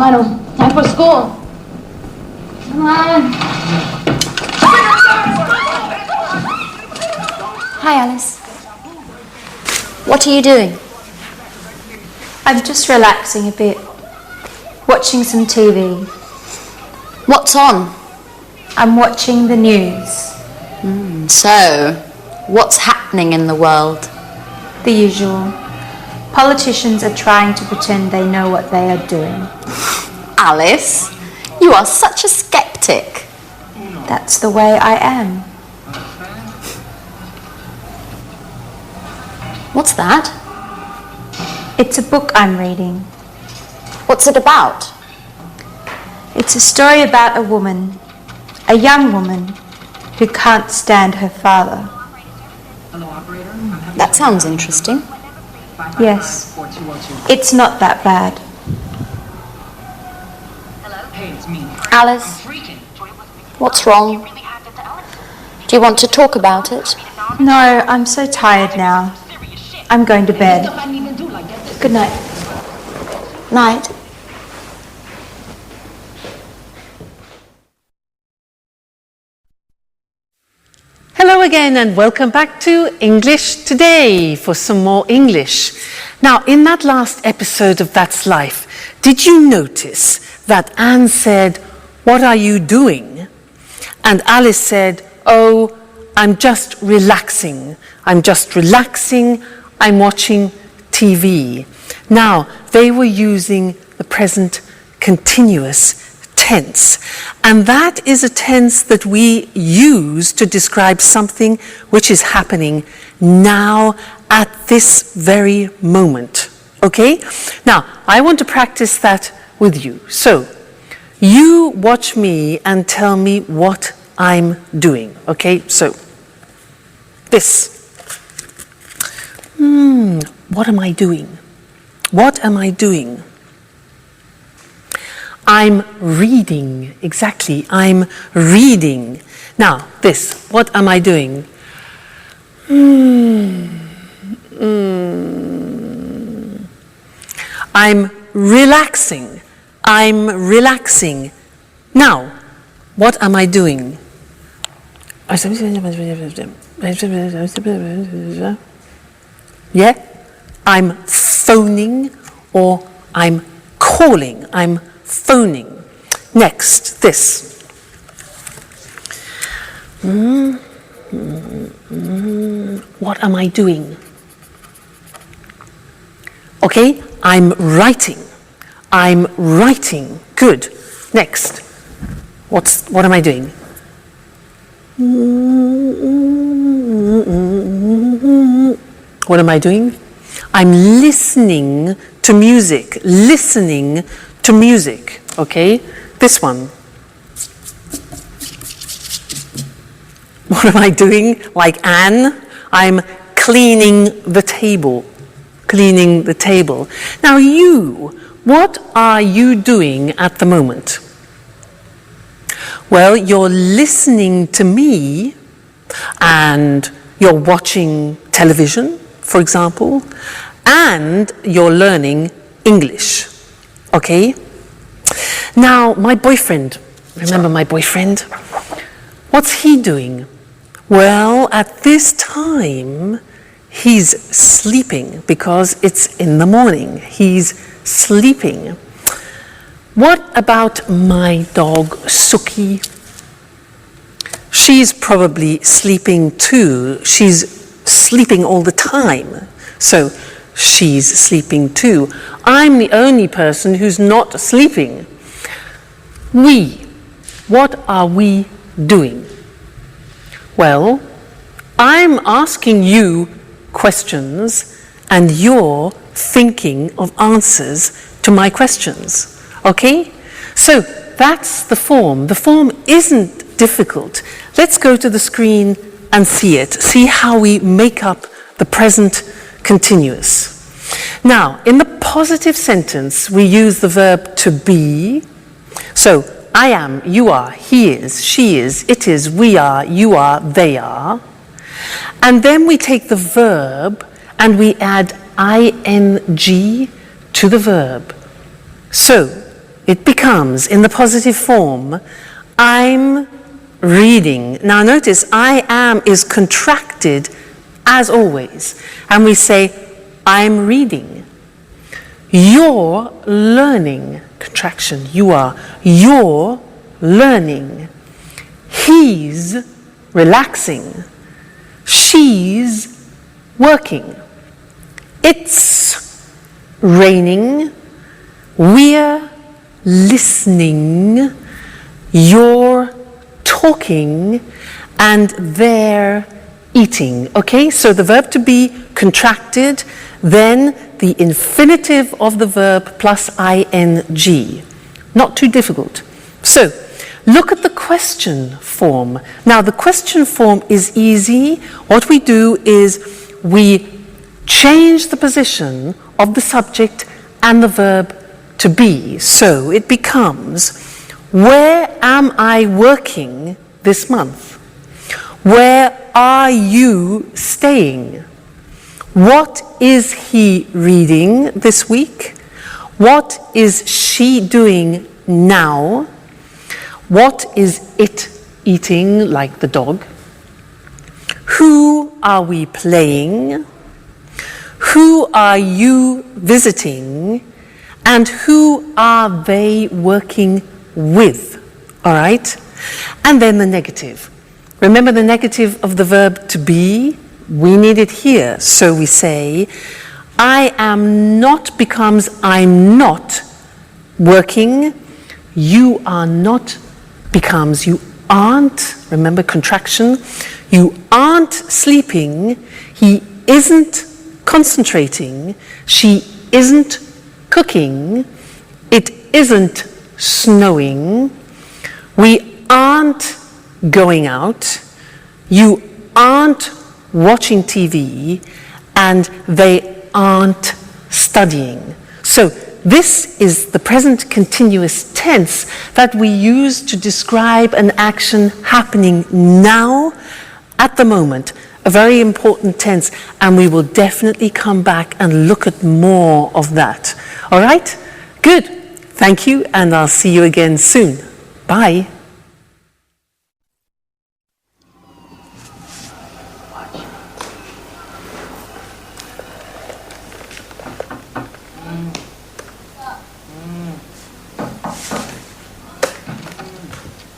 Lionel, time for school. Come on. Hi, Alice. What are you doing? I'm just relaxing a bit, watching some TV. What's on? I'm watching the news. So, what's happening in the world? The usual. Politicians are trying to pretend they know what they are doing. Alice, you are such a skeptic. That's the way I am. What's that? It's a book I'm reading. What's it about? It's a story about a woman, a young woman, who can't stand her father. That sounds interesting. Yes, it's not that bad. Alice, what's wrong? Do you want to talk about it? No, I'm so tired now. I'm going to bed. Good night. Night. Hello again and welcome back to English Today for some more English. Now, in that last episode of That's Life, did you notice that Anne said, "What are you doing?" And Alice said, "Oh, I'm just relaxing. I'm just relaxing. I'm watching TV." Now, they were using the present continuous tense. And that is a tense that we use to describe something which is happening now at this very moment. Okay? Now, I want to practice that with you. So, you watch me and tell me what I'm doing. Okay? So, this. What am I doing? What am I doing? I'm reading. Exactly. I'm reading. Now, this. What am I doing? I'm relaxing. I'm relaxing. Now, what am I doing? Yeah? I'm phoning or I'm calling. I'm phoning. Next, this. What am I doing? Okay, I'm writing. I'm writing. Good. Next. What am I doing? What am I doing? I'm listening to music. Listening to music. Okay? This one. What am I doing? Like Anne, I'm cleaning the table. Cleaning the table. Now you, what are you doing at the moment? Well, you're listening to me and you're watching television, for example, and you're learning English. Okay? Now, my boyfriend, remember my boyfriend? What's he doing? Well, at this time, he's sleeping because it's in the morning. He's sleeping. What about my dog, Suki? She's probably sleeping too. She's sleeping all the time. So she's sleeping too. I'm the only person who's not sleeping. We, what are we doing? Well, I'm asking you questions and you're thinking of answers to my questions. Okay? So that's the form. The form isn't difficult. Let's go to the screen and see it. See how we make up the present continuous. Now, in the positive sentence, we use the verb to be. So, I am, you are, he is, she is, it is, we are, you are, they are. And then we take the verb and we add ing to the verb. So, it becomes, in the positive form, I'm reading. Now notice, I am is contracted as always. And we say, I'm reading. You're learning. Contraction. You're learning. He's relaxing. She's working. It's raining. We're listening. You're talking. And they're eating. Okay, so the verb to be contracted, then the infinitive of the verb plus ing. Not too difficult. So, look at the question form. Now, the question form is easy. What we do is we change the position of the subject and the verb to be. So, it becomes, where am I working this month? Where are you staying? What is he reading this week? What is she doing now? What is it eating, like the dog? Who are we playing? Who are you visiting? And who are they working with? All right? And then the negative. Remember the negative of the verb to be? We need it here. So we say, I am not becomes I'm not working. You are not becomes you aren't. Remember contraction. You aren't sleeping. He isn't concentrating. She isn't cooking. It isn't snowing. We aren't going out, you aren't watching TV, and they aren't studying. So this is the present continuous tense that we use to describe an action happening now, at the moment. A very important tense, and we will definitely come back and look at more of that. All right? Good. Thank you, and I'll see you again soon. Bye.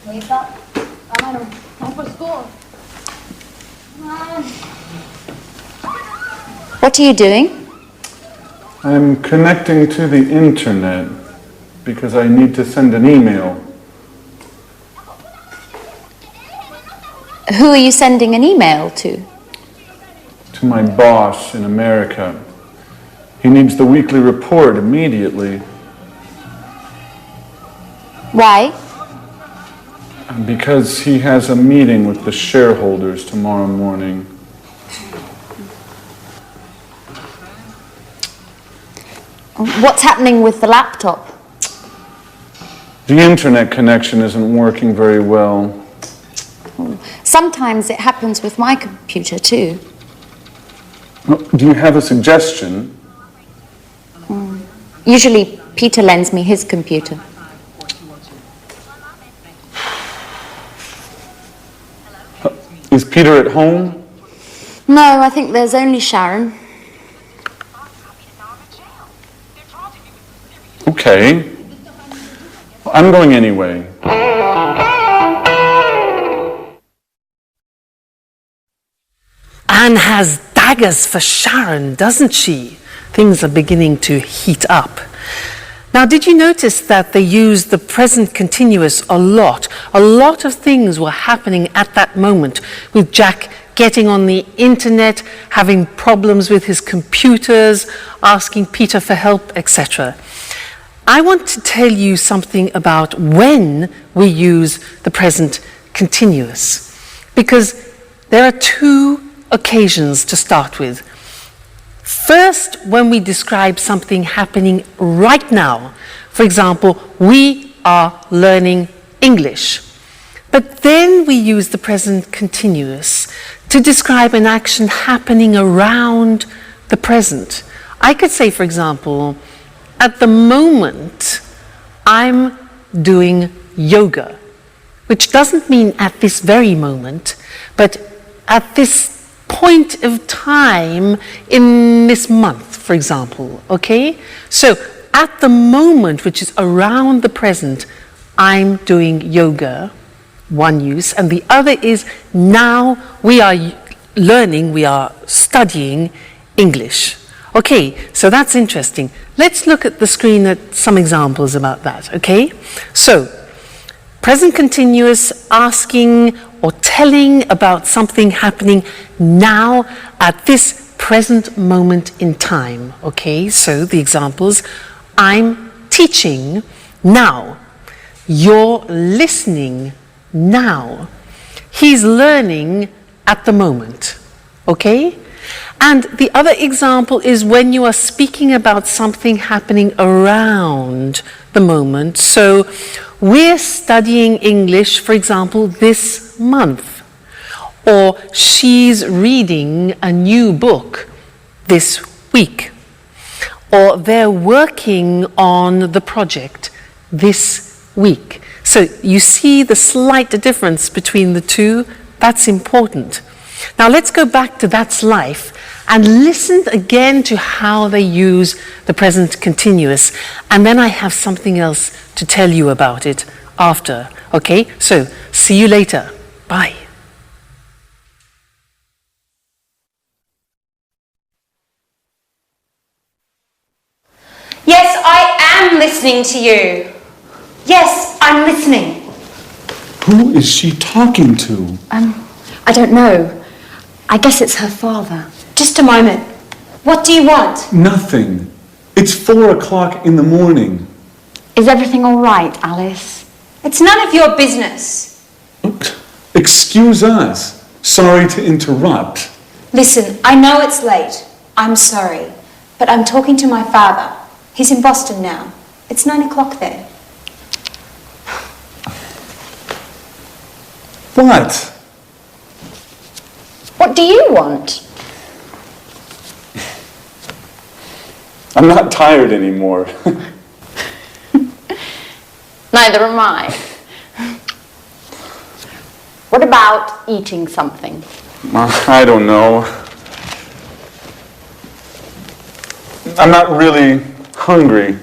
Wake up. Come on, time for school. Come on. What are you doing? I'm connecting to the internet because I need to send an email. Who are you sending an email to? To my boss in America. He needs the weekly report immediately. Why? Because he has a meeting with the shareholders tomorrow morning. What's happening with the laptop? The internet connection isn't working very well. Sometimes it happens with my computer too. Do you have a suggestion? Usually Peter lends me his computer. Is Peter at home? No, I think there's only Sharon. Okay. I'm going anyway. Anne has daggers for Sharon, doesn't she? Things are beginning to heat up. Now, did you notice that they used the present continuous a lot? A lot of things were happening at that moment, with Jack getting on the internet, having problems with his computers, asking Peter for help, etc. I want to tell you something about when we use the present continuous, because there are two occasions to start with. First, when we describe something happening right now. For example, we are learning English. But then we use the present continuous to describe an action happening around the present. I could say, for example, at the moment, I'm doing yoga, which doesn't mean at this very moment, but at this point of time in this month, for example, okay? So at the moment, which is around the present, I'm doing yoga, one use, and the other is now we are learning, we are studying English. Okay, so that's interesting. Let's look at the screen at some examples about that, okay? So, present continuous, asking or telling about something happening now at this present moment in time, okay? So the examples, I'm teaching now. You're listening now. He's learning at the moment, okay? And the other example is when you are speaking about something happening around the moment. So we're studying English, for example, this month. Or she's reading a new book this week. Or they're working on the project this week. So you see the slight difference between the two? That's important. Now let's go back to That's Life and listen again to how they use the present continuous. And then I have something else to tell you about it after. Okay, so see you later. Bye. Yes, I am listening to you. Yes, I'm listening. Who is she talking to? I don't know. I guess it's her father. Just a moment. What do you want? Nothing. It's 4 o'clock in the morning. Is everything all right, Alice? It's none of your business. Excuse us. Sorry to interrupt. Listen, I know it's late. I'm sorry. But I'm talking to my father. He's in Boston now. It's 9 o'clock there. What? What do you want? I'm not tired anymore. Neither am I. What about eating something? I don't know. I'm not really hungry.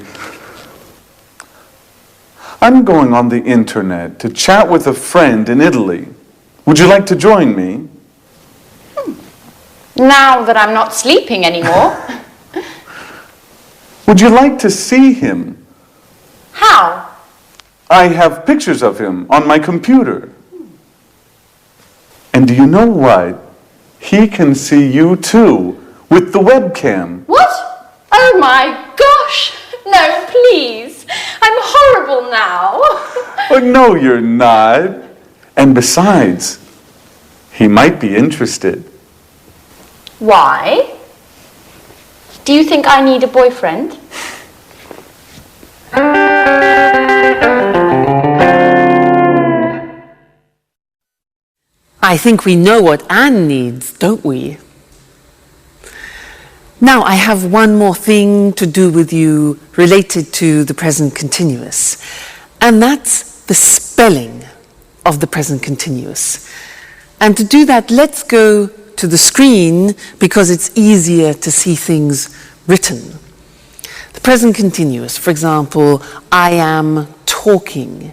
I'm going on the internet to chat with a friend in Italy. Would you like to join me? Now that I'm not sleeping anymore. Would you like to see him? How? I have pictures of him on my computer. And do you know what? He can see you too, with the webcam. What? Oh my gosh! No, please. I'm horrible now. Oh, no, you're not. And besides, he might be interested. Why? Do you think I need a boyfriend? I think we know what Anne needs, don't we? Now I have one more thing to do with you related to the present continuous, and that's the spelling of the present continuous. And to do that, let's go to the screen because it's easier to see things written. The present continuous, for example, I am talking.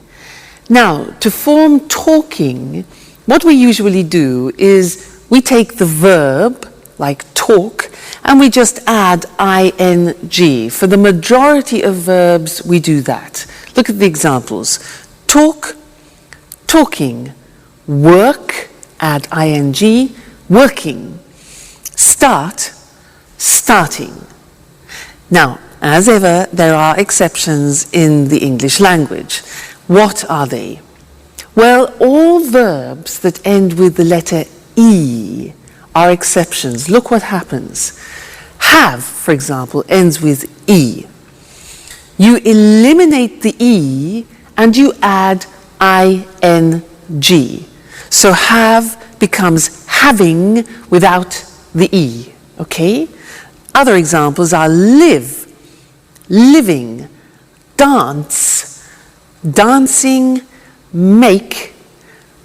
Now, to form talking, what we usually do is we take the verb, like talk, and we just add ing. For the majority of verbs, we do that. Look at the examples. Talk, talking. Work, add ing, working. Start, starting. Now, as ever, there are exceptions in the English language. What are they? Well, all verbs that end with the letter E are exceptions. Look what happens. Have, for example, ends with E. You eliminate the E and you add ing. So have becomes having without the E, okay? Other examples are live, living, dance, dancing, make,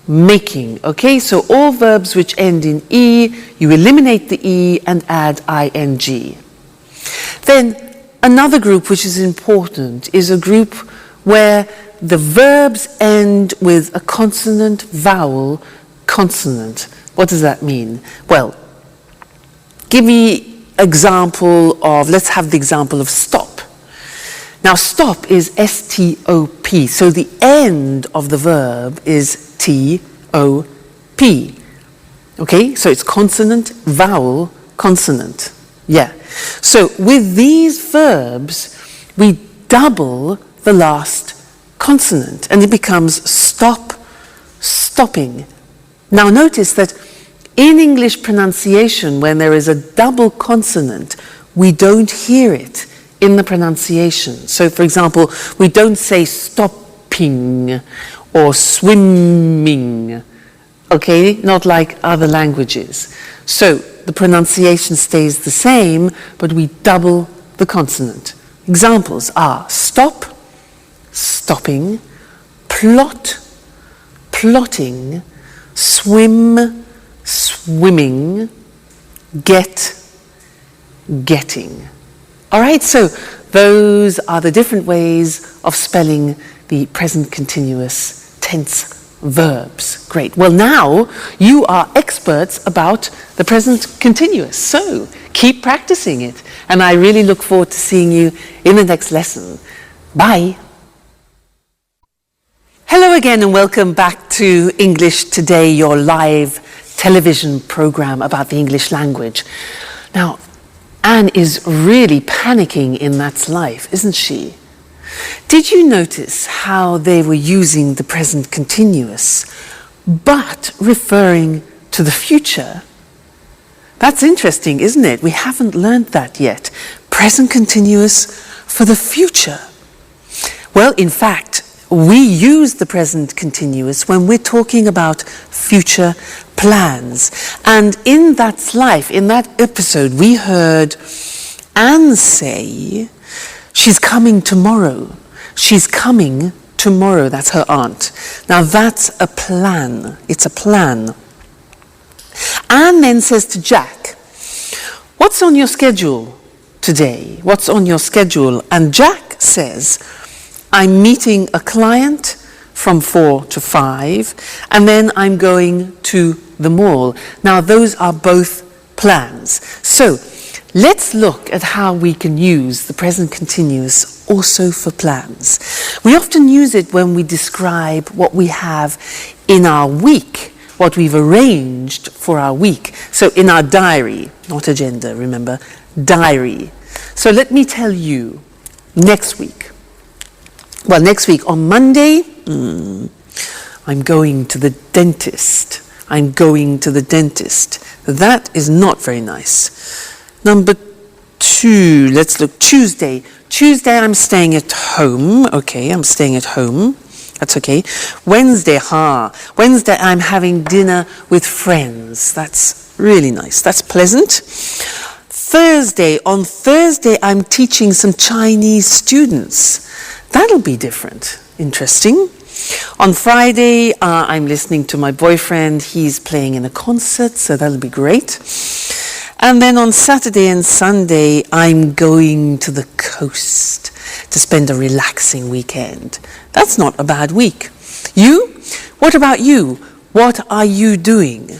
making. Okay, so all verbs which end in E, you eliminate the E and add ing. Then another group which is important is a group where the verbs end with a consonant, vowel, consonant. What does that mean? Well, give me example of, let's have the example of stop. Now stop is S-T-O-P, so the end of the verb is T-O-P. Okay, so it's consonant, vowel, consonant. Yeah. So with these verbs, we double the last consonant and it becomes stop, stopping. Now notice that in English pronunciation, when there is a double consonant, we don't hear it in the pronunciation. So for example, we don't say stopping or swimming, okay, not like other languages. So the pronunciation stays the same, but we double the consonant. Examples are stop, stopping, plot, plotting, swim, swimming, get, getting. All right, so those are the different ways of spelling the present continuous tense verbs. Great. Well, now you are experts about the present continuous, so keep practicing it. And I really look forward to seeing you in the next lesson. Bye. Hello again and welcome back to English Today, your live television program about the English language. Now, Anne is really panicking in Matt's life, isn't she? Did you notice how they were using the present continuous, but referring to the future? That's interesting, isn't it? We haven't learned that yet. Present continuous for the future. Well, in fact, we use the present continuous when we're talking about future plans. And in That's Life, in that episode, we heard Anne say, she's coming tomorrow. She's coming tomorrow. That's her aunt. Now that's a plan. It's a plan. Anne then says to Jack, what's on your schedule today? What's on your schedule? And Jack says, I'm meeting a client from 4 to 5, and then I'm going to the mall. Now, those are both plans. So, let's look at how we can use the present continuous also for plans. We often use it when we describe what we have in our week, what we've arranged for our week. So, in our diary, not agenda, remember, diary. So, let me tell you, next week. Well, next week on Monday, I'm going to the dentist. I'm going to the dentist. That is not very nice. Number 2, let's look, Tuesday. Tuesday I'm staying at home. Okay, I'm staying at home. That's okay. Wednesday, Wednesday I'm having dinner with friends. That's really nice. That's pleasant. Thursday, on Thursday I'm teaching some Chinese students. That'll be different. Interesting. On Friday, I'm listening to my boyfriend. He's playing in a concert, so that'll be great. And then on Saturday and Sunday, I'm going to the coast to spend a relaxing weekend. That's not a bad week. You? What about you? What are you doing?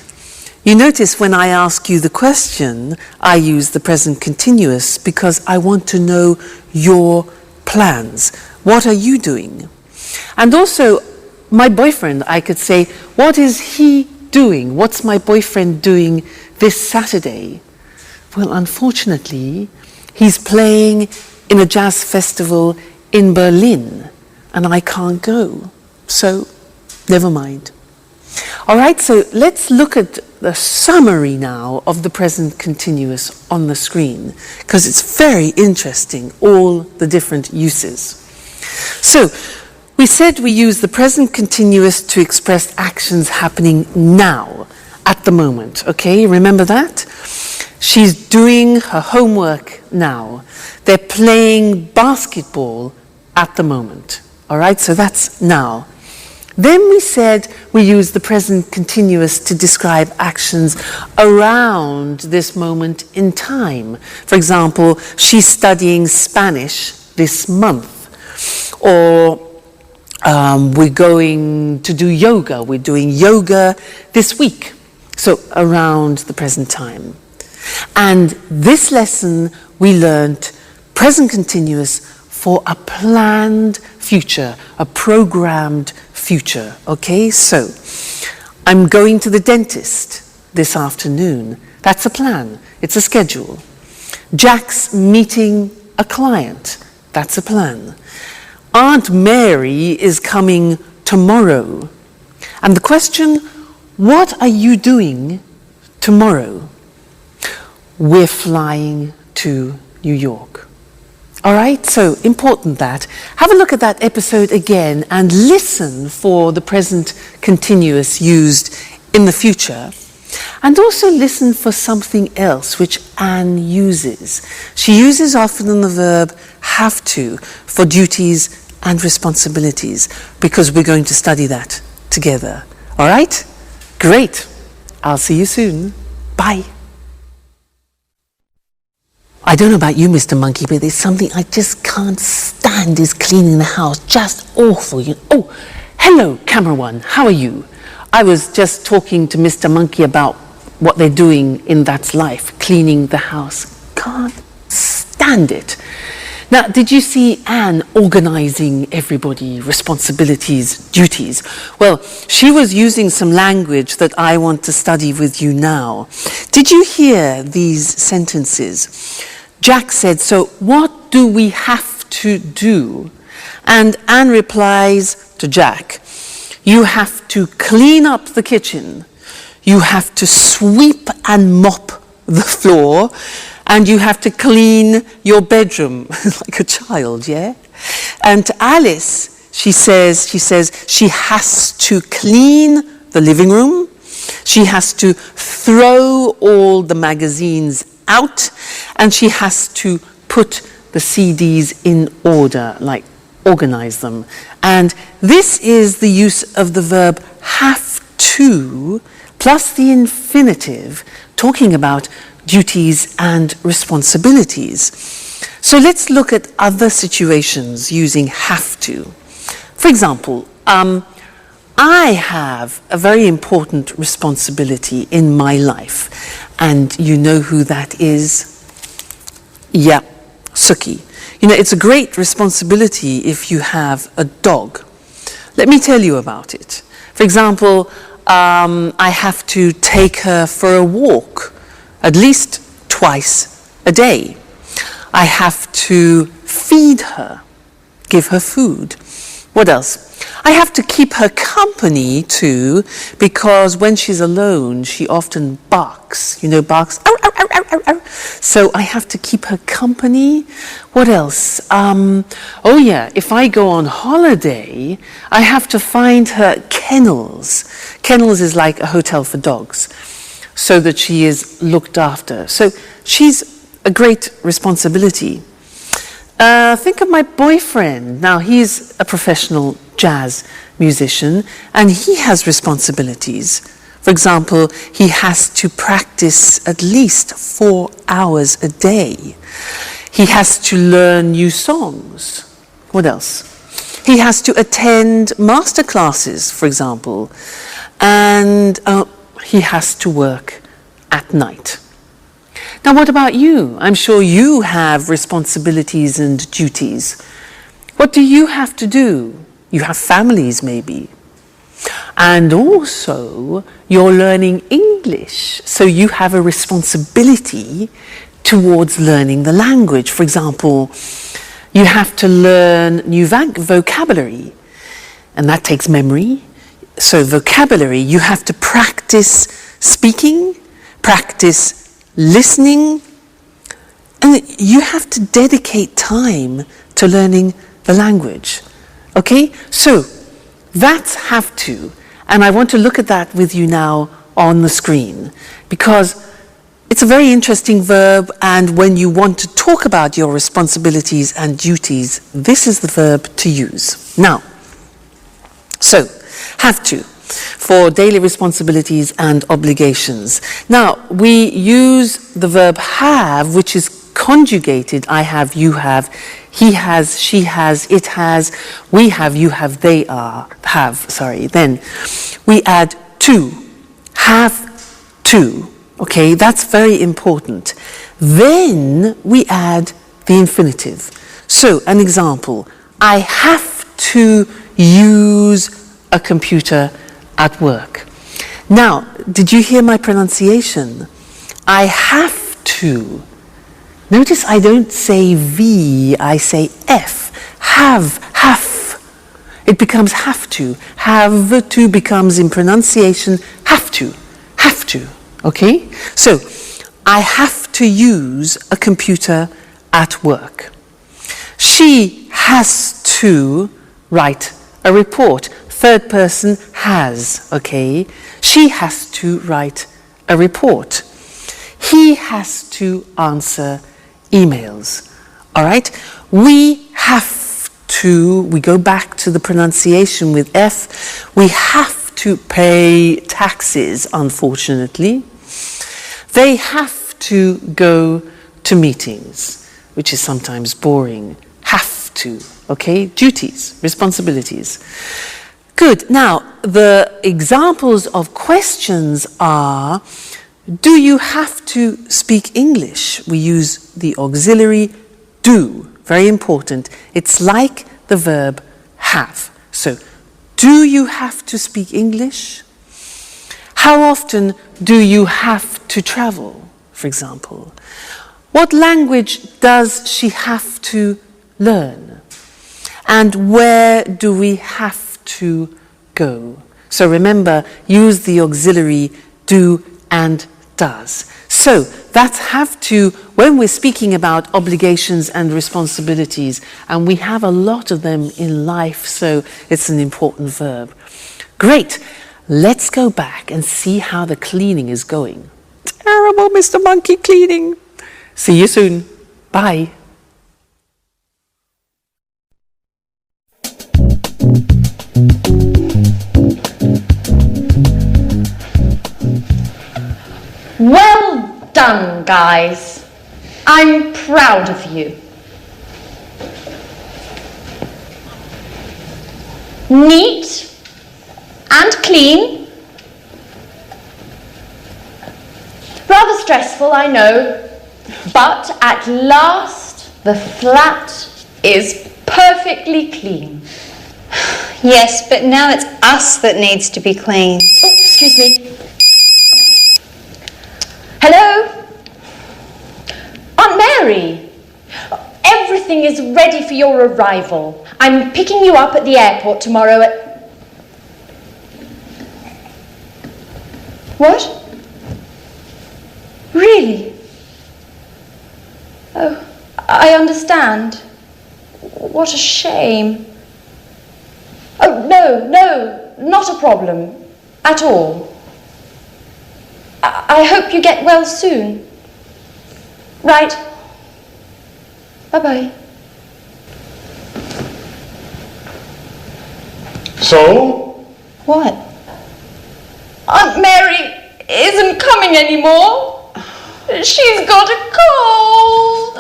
You notice when I ask you the question, I use the present continuous because I want to know your plans. What are you doing? And also, my boyfriend, I could say, what is he doing? What's my boyfriend doing this Saturday? Well, unfortunately, he's playing in a jazz festival in Berlin, and I can't go. So, never mind. All right, so let's look at the summary now of the present continuous on the screen, because it's very interesting, all the different uses. So, we said we use the present continuous to express actions happening now, at the moment, okay? Remember that? She's doing her homework now. They're playing basketball at the moment, All right, so that's now. Then we said we use the present continuous to describe actions around this moment in time. For example, she's studying Spanish this month. Or we're going to do yoga. We're doing yoga this week. So around the present time. And this lesson we learned present continuous for a planned future, a programmed future. Okay, so I'm going to the dentist this afternoon. That's a plan. It's a schedule. Jack's meeting a client. That's a plan. Aunt Mary is coming tomorrow. And the question, what are you doing tomorrow? We're flying to New York. All right, so important that. Have a look at that episode again and listen for the present continuous used in the future. And also listen for something else which Anne uses. She uses often the verb have to for duties and responsibilities because we're going to study that together. All right? Great. I'll see you soon. Bye. I don't know about you, Mr. Monkey, but there's something I just can't stand is cleaning the house. Just awful. Oh, hello, camera one. How are you? I was just talking to Mr. Monkey about what they're doing in That's Life, cleaning the house. Can't stand it. Now, did you see Anne organizing everybody, responsibilities, duties? Well, she was using some language that I want to study with you now. Did you hear these sentences? Jack said, so what do we have to do? And Anne replies to Jack, you have to clean up the kitchen. You have to sweep and mop the floor. And you have to clean your bedroom like a child, yeah? And to Alice, she says she has to clean the living room. She has to throw all the magazines out. And she has to put the CDs in order, like organize them. And this is the use of the verb have to plus the infinitive, talking about duties and responsibilities. So let's look at other situations using have to. For example, I have a very important responsibility in my life. And you know who that is? Yeah, Suki. You know, it's a great responsibility if you have a dog. Let me tell you about it. For example, I have to take her for a walk at least twice a day. I have to feed her, give her food. What else? I have to keep her company too, because when she's alone, she often barks. You know, barks. Ow, ow, ow, ow, ow, ow. So I have to keep her company. What else? Oh yeah, if I go on holiday, I have to find her kennels. Kennels is like a hotel for dogs, so that she is looked after. So she's a great responsibility. Think of my boyfriend. Now, he's a professional jazz musician, and he has responsibilities. For example, he has to practice at least 4 hours a day. He has to learn new songs. What else? He has to attend master classes, for example, and he has to work at night. Now, what about you? I'm sure you have responsibilities and duties. What do you have to do? You have families, maybe. And also, you're learning English, so you have a responsibility towards learning the language. For example, you have to learn new vocabulary, and that takes memory. So vocabulary, you have to practice speaking, practice listening, and you have to dedicate time to learning the language. Okay, so that's have to, and I want to look at that with you now on the screen, because It's a very interesting verb, and when you want to talk about your responsibilities and duties, this is the verb to use. Now, so, have to, for daily responsibilities and obligations. Now, we use the verb have, which is conjugated. I have, you have, he has, she has, it has, we have, you have, they have. Then we add to, have to. Okay, that's very important. Then we add the infinitive. So, an example, I have to use a computer at work. Now, did you hear my pronunciation? I have to. Notice I don't say V, I say F. Have. It becomes have to. Have to becomes in pronunciation have to. Okay? So, I have to use a computer at work. She has to write a report. Third person has, okay? She has to write a report. He has to answer emails. All right? We have to, we go back to the pronunciation with F, we have to pay taxes, unfortunately. They have to go to meetings, which is sometimes boring. Have to, okay? Duties, responsibilities. Good. Now, the examples of questions are, do you have to speak English? We use the auxiliary do, very important. It's like the verb have. So, do you have to speak English? How often do you have to travel, for example? What language does she have to learn? And where do we have to go? So remember, use the auxiliary do and does. So that's have to when we're speaking about obligations and responsibilities, and we have a lot of them in life, so it's an important verb. Great. Let's go back and see how the cleaning is going. Terrible, Mr. Monkey cleaning. See you soon. Bye. Well done, guys. I'm proud of you. Neat and clean. Rather stressful, I know, but at last the flat is perfectly clean. Yes, but now it's us that needs to be cleaned. Oh, excuse me. Hello? Aunt Mary? Everything is ready for your arrival. I'm picking you up at the airport tomorrow at... What? Really? Oh, I understand. What a shame. Oh, no, not a problem. At all. I hope you get well soon. Right. Bye-bye. So? What? Aunt Mary isn't coming anymore. She's got a cold.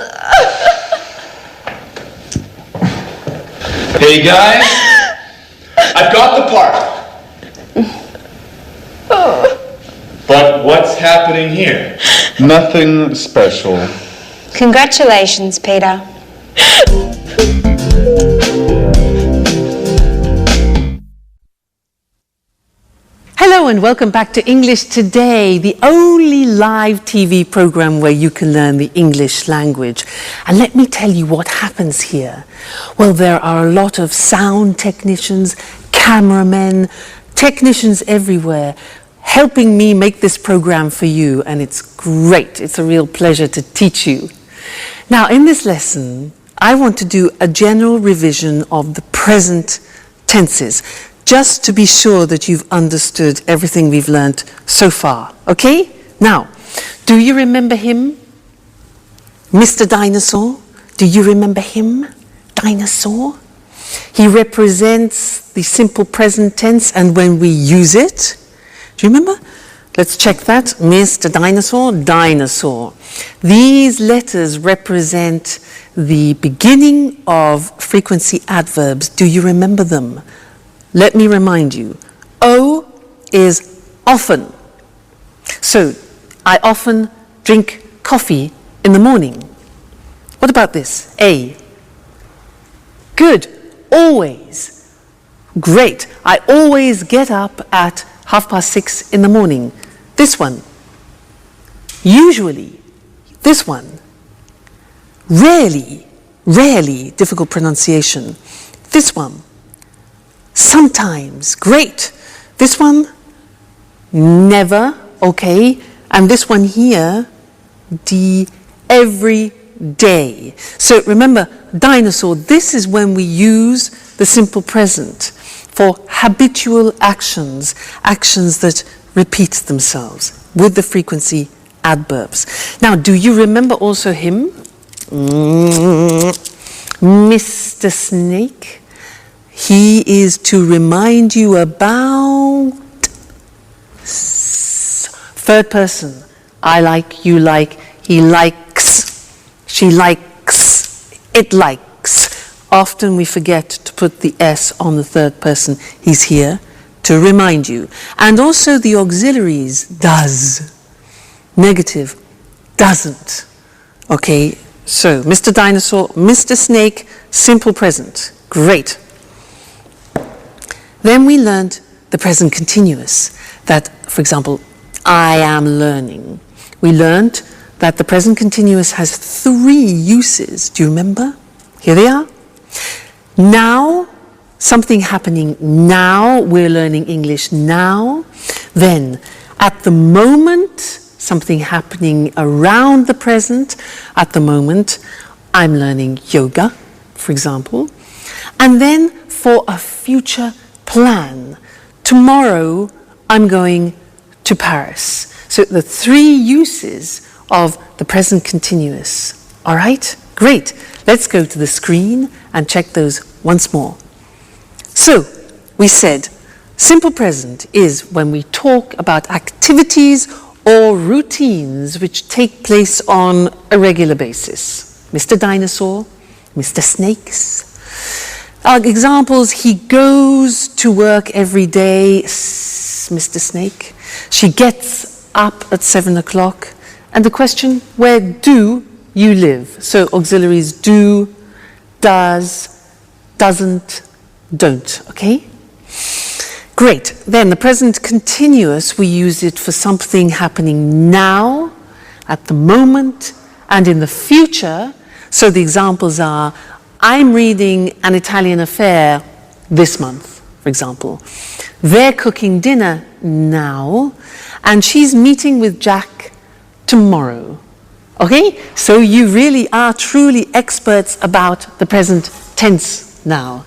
Hey guys, I've got the part. But what's happening here? Nothing special. Congratulations, Peter. Hello and welcome back to English Today, the only live TV program where you can learn the English language. And let me tell you what happens here. Well, there are a lot of sound technicians, cameramen, technicians everywhere helping me make this program for you, and it's great. It's a real pleasure to teach you. Now, in this lesson, I want to do a general revision of the present tenses, just to be sure that you've understood everything we've learnt so far. Okay? Now, Do you remember him? Mr. Dinosaur? Do you remember him? Dinosaur? He represents the simple present tense, and when we use it, do you remember? Let's check that. Mr. Dinosaur, dinosaur. These letters represent the beginning of frequency adverbs. Do you remember them? Let me remind you. O is often. So, I often drink coffee in the morning. What about this? A. Good. Always. Great. I always get up at 6:30 in the morning. This one. Usually. This one. Rarely. Rarely. Difficult pronunciation. This one. Sometimes. Great. This one. Never. Okay. And this one here. Every day. So remember, dinosaur, this is when we use the simple present for habitual actions, actions that repeat themselves with the frequency adverbs. Now, do you remember also him? Mr. Snake. He is to remind you about third person. I like, you like, he likes, she likes, it likes. Often we forget to put the S on the third person. He's here to remind you. And also the auxiliaries, does. Negative, doesn't. Okay, so Mr. Dinosaur, Mr. Snake, simple present. Great. Then we learned the present continuous. That, for example, I am learning. We learned that the present continuous has 3 uses. Do you remember? Here they are. Now, something happening now. We're learning English now. Then, at the moment, something happening around the present. At the moment, I'm learning yoga, for example. And then, for a future plan. Tomorrow, I'm going to Paris. So the 3 uses of the present continuous. All right? Great. Let's go to the screen and check those once more. So, we said simple present is when we talk about activities or routines which take place on a regular basis. Mr. Dinosaur, Mr. Snakes. Examples, he goes to work every day, Mr. Snake. She gets up at 7 o'clock. And the question, where do you live? So auxiliaries do, does, doesn't, don't, okay? Great. Then the present continuous, we use it for something happening now, at the moment, and in the future. So the examples are, I'm reading An Italian Affair this month, for example. They're cooking dinner now, and she's meeting with Jack tomorrow. Okay? So you really are truly experts about the present tense now.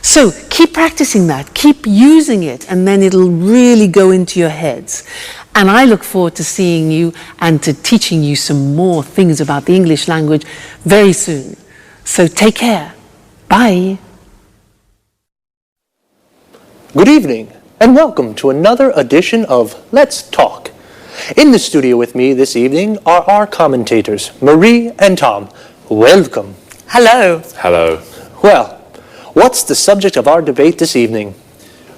So keep practicing that, keep using it, and then it'll really go into your heads. And I look forward to seeing you and to teaching you some more things about the English language very soon. So take care. Bye. Good evening, and welcome to another edition of Let's Talk. In the studio with me this evening are our commentators, Marie and Tom. Welcome. Hello. Hello. Well, what's the subject of our debate this evening?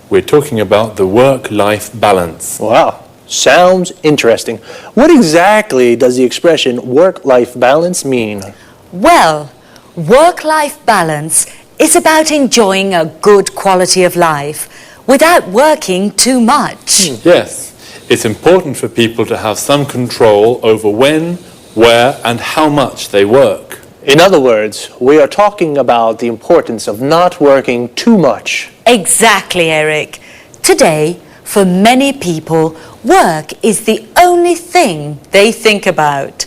We're talking about the work-life balance. Wow, sounds interesting. What exactly does the expression work-life balance mean? Well, work-life balance is about enjoying a good quality of life without working too much. Yes, it's important for people to have some control over when, where, and how much they work. In other words, we are talking about the importance of not working too much. Exactly, Eric. Today, for many people, work is the only thing they think about.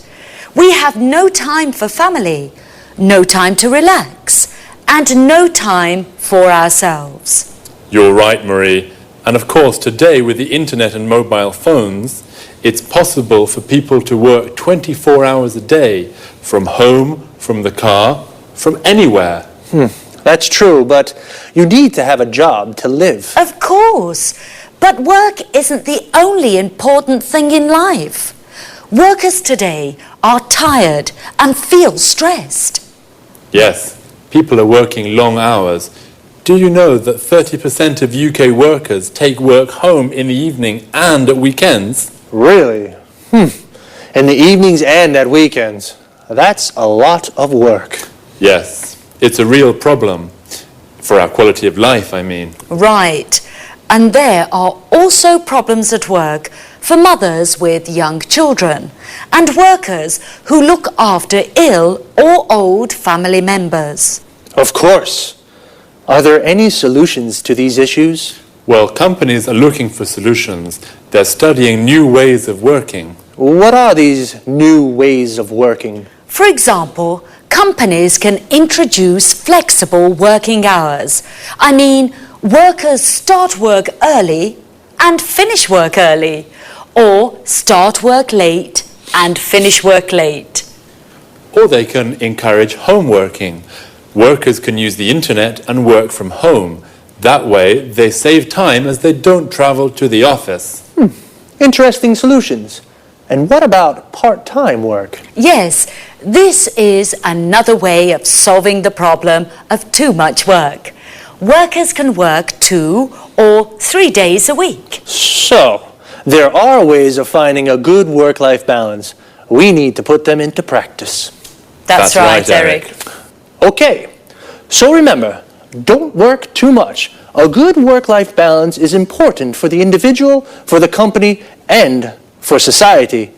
We have no time for family, no time to relax, and no time for ourselves. You're right, Marie. And of course, today with the internet and mobile phones, it's possible for people to work 24 hours a day from home, from the car, from anywhere. That's true, but you need to have a job to live. Of course, but work isn't the only important thing in life. Workers today are tired and feel stressed. Yes, people are working long hours. Do you know that 30% of UK workers take work home in the evening and at weekends? Really? In the evenings and at weekends. That's a lot of work. Yes, it's a real problem. For our quality of life, I mean. Right. And there are also problems at work for mothers with young children and workers who look after ill or old family members. Of course. Are there any solutions to these issues? Well, companies are looking for solutions. They're studying new ways of working. What are these new ways of working? For example, companies can introduce flexible working hours. I mean, workers start work early and finish work early, or start work late and finish work late. Or they can encourage home working. Workers can use the internet and work from home. That way, they save time as they don't travel to the office. Interesting solutions. And what about part-time work? Yes, this is another way of solving the problem of too much work. Workers can work 2 or 3 days a week. So, there are ways of finding a good work-life balance. We need to put them into practice. That's right, Eric. Okay, so remember, don't work too much. A good work-life balance is important for the individual, for the company, and for society.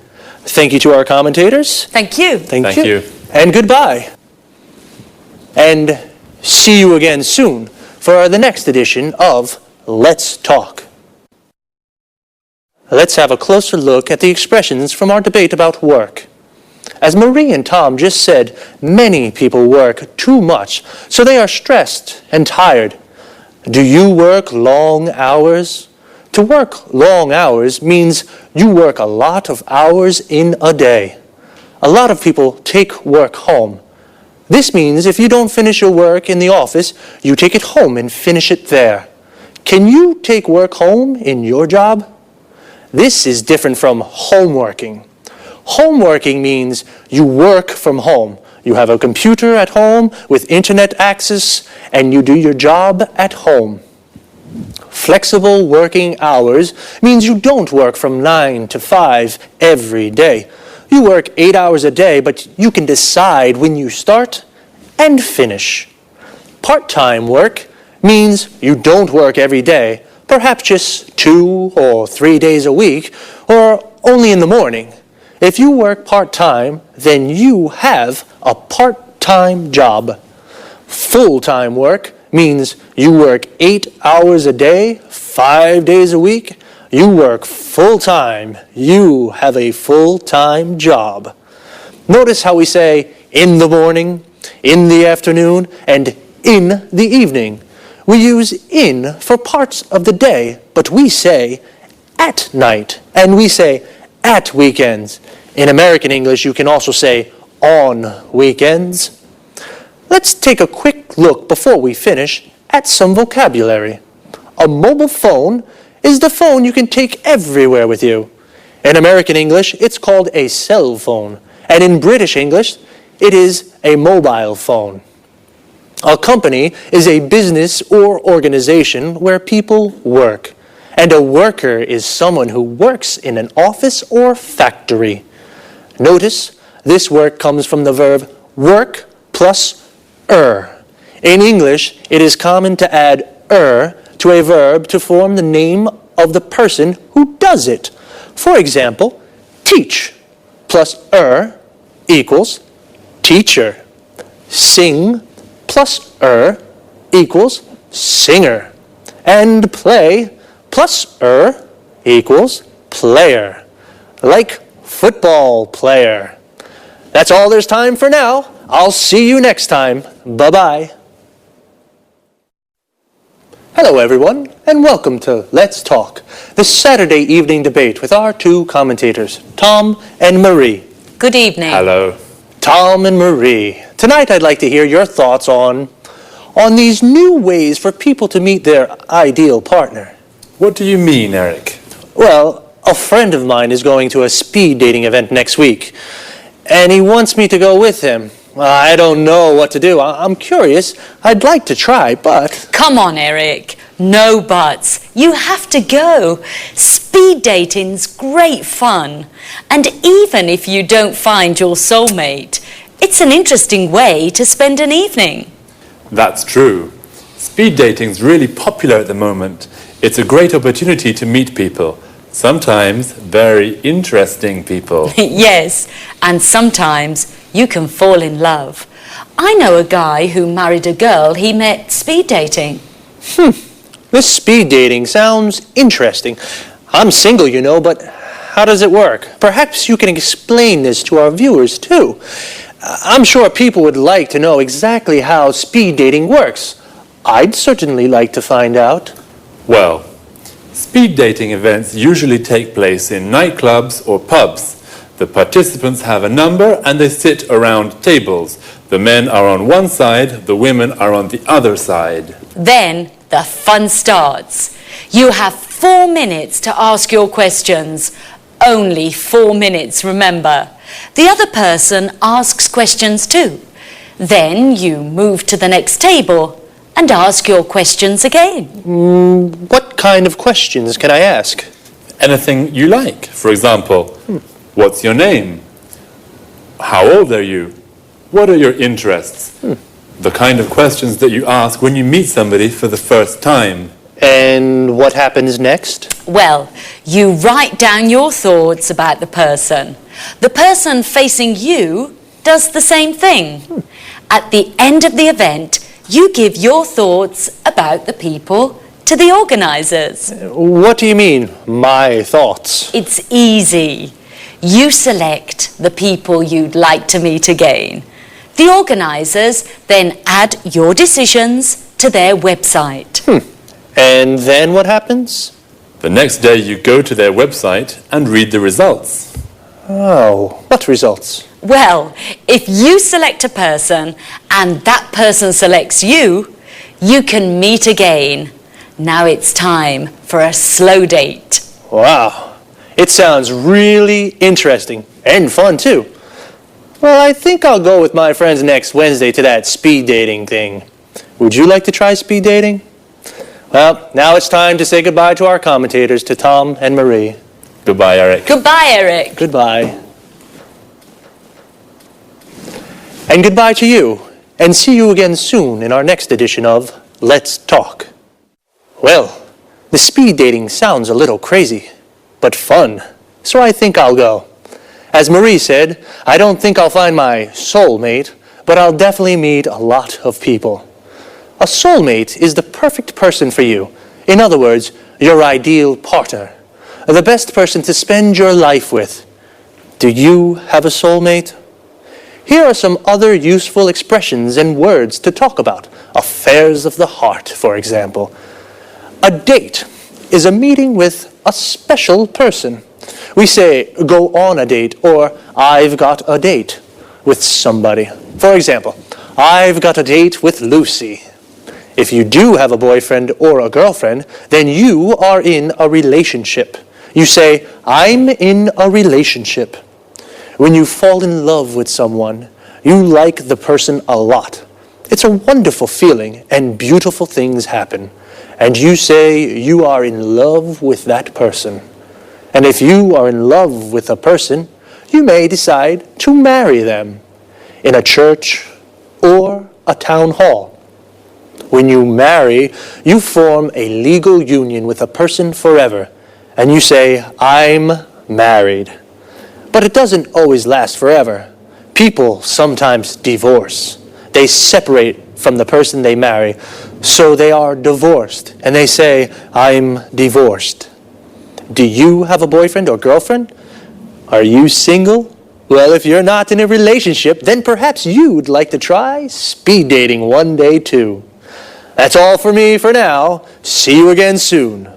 Thank you to our commentators. Thank you. Thank you. And goodbye. And see you again soon for the next edition of Let's Talk. Let's have a closer look at the expressions from our debate about work. As Marie and Tom just said, many people work too much, so they are stressed and tired. Do you work long hours? To work long hours means you work a lot of hours in a day. A lot of people take work home. This means if you don't finish your work in the office, you take it home and finish it there. Can you take work home in your job? This is different from homeworking. Homeworking means you work from home. You have a computer at home with internet access, and you do your job at home. Flexible working hours means you don't work from 9 to 5 every day. You work 8 hours a day, but you can decide when you start and finish. Part-time work means you don't work every day, perhaps just 2 or 3 days a week, or only in the morning. If you work part-time, then you have a part-time job. Full-time work means you work 8 hours a day, 5 days a week. You work full-time. You have a full-time job. Notice how we say in the morning, in the afternoon, and in the evening. We use in for parts of the day, but we say at night, and we say at weekends. In American English, you can also say on weekends. Let's take a quick look before we finish at some vocabulary. A mobile phone is the phone you can take everywhere with you. In American English, it's called a cell phone, and in British English, it is a mobile phone. A company is a business or organization where people work, and a worker is someone who works in an office or factory. Notice this work comes from the verb work plus In English, it is common to add to a verb to form the name of the person who does it. For example, teach plus equals teacher. Sing plus equals singer. And play plus equals player. Like football player. That's all there's time for now. I'll see you next time. Bye-bye. Hello, everyone, and welcome to Let's Talk, the Saturday evening debate with our two commentators, Tom and Marie. Good evening. Hello. Tom and Marie, tonight I'd like to hear your thoughts on these new ways for people to meet their ideal partner. What do you mean, Eric? Well, a friend of mine is going to a speed dating event next week, and he wants me to go with him. I don't know what to do. I'm curious. I'd like to try, but... Come on, Eric. No buts. You have to go. Speed dating's great fun. And even if you don't find your soulmate, it's an interesting way to spend an evening. That's true. Speed dating's really popular at the moment. It's a great opportunity to meet people. Sometimes very interesting people. Yes, and sometimes you can fall in love. I know a guy who married a girl he met speed dating. This speed dating sounds interesting. I'm single, you know, but how does it work? Perhaps you can explain this to our viewers, too. I'm sure people would like to know exactly how speed dating works. I'd certainly like to find out. Well, speed dating events usually take place in nightclubs or pubs. The participants have a number and they sit around tables. The men are on one side, the women are on the other side. Then the fun starts. You have 4 minutes to ask your questions. Only 4 minutes, remember. The other person asks questions too. Then you move to the next table and ask your questions again. What kind of questions can I ask? Anything you like. For example, what's your name? How old are you? What are your interests? The kind of questions that you ask when you meet somebody for the first time. And what happens next? Well, you write down your thoughts about the person. The person facing you does the same thing. At the end of the event, you give your thoughts about the people to the organisers. What do you mean, my thoughts? It's easy. You select the people you'd like to meet again. The organisers then add your decisions to their website. And then what happens? The next day you go to their website and read the results. Oh, what results? Well, if you select a person and that person selects you, you can meet again. Now it's time for a slow date. Wow, it sounds really interesting and fun too. Well, I think I'll go with my friends next Wednesday to that speed dating thing. Would you like to try speed dating? Well, now it's time to say goodbye to our commentators, to Tom and Marie. Goodbye, Eric. Goodbye, Eric. Goodbye. And goodbye to you, and see you again soon in our next edition of Let's Talk. Well, the speed dating sounds a little crazy, but fun, so I think I'll go. As Marie said, I don't think I'll find my soulmate, but I'll definitely meet a lot of people. A soulmate is the perfect person for you. In other words, your ideal partner. The best person to spend your life with. Do you have a soulmate? Here are some other useful expressions and words to talk about. Affairs of the heart, for example. A date is a meeting with a special person. We say, go on a date, or I've got a date with somebody. For example, I've got a date with Lucy. If you do have a boyfriend or a girlfriend, then you are in a relationship. You say, I'm in a relationship. When you fall in love with someone, you like the person a lot. It's a wonderful feeling, and beautiful things happen. And you say you are in love with that person. And if you are in love with a person, you may decide to marry them in a church or a town hall. When you marry, you form a legal union with a person forever, and you say, I'm married. But it doesn't always last forever. People sometimes divorce. They separate from the person they marry, so they are divorced, and they say, I'm divorced. Do you have a boyfriend or girlfriend? Are you single? Well, if you're not in a relationship, then perhaps you'd like to try speed dating one day too. That's all for me for now. See you again soon.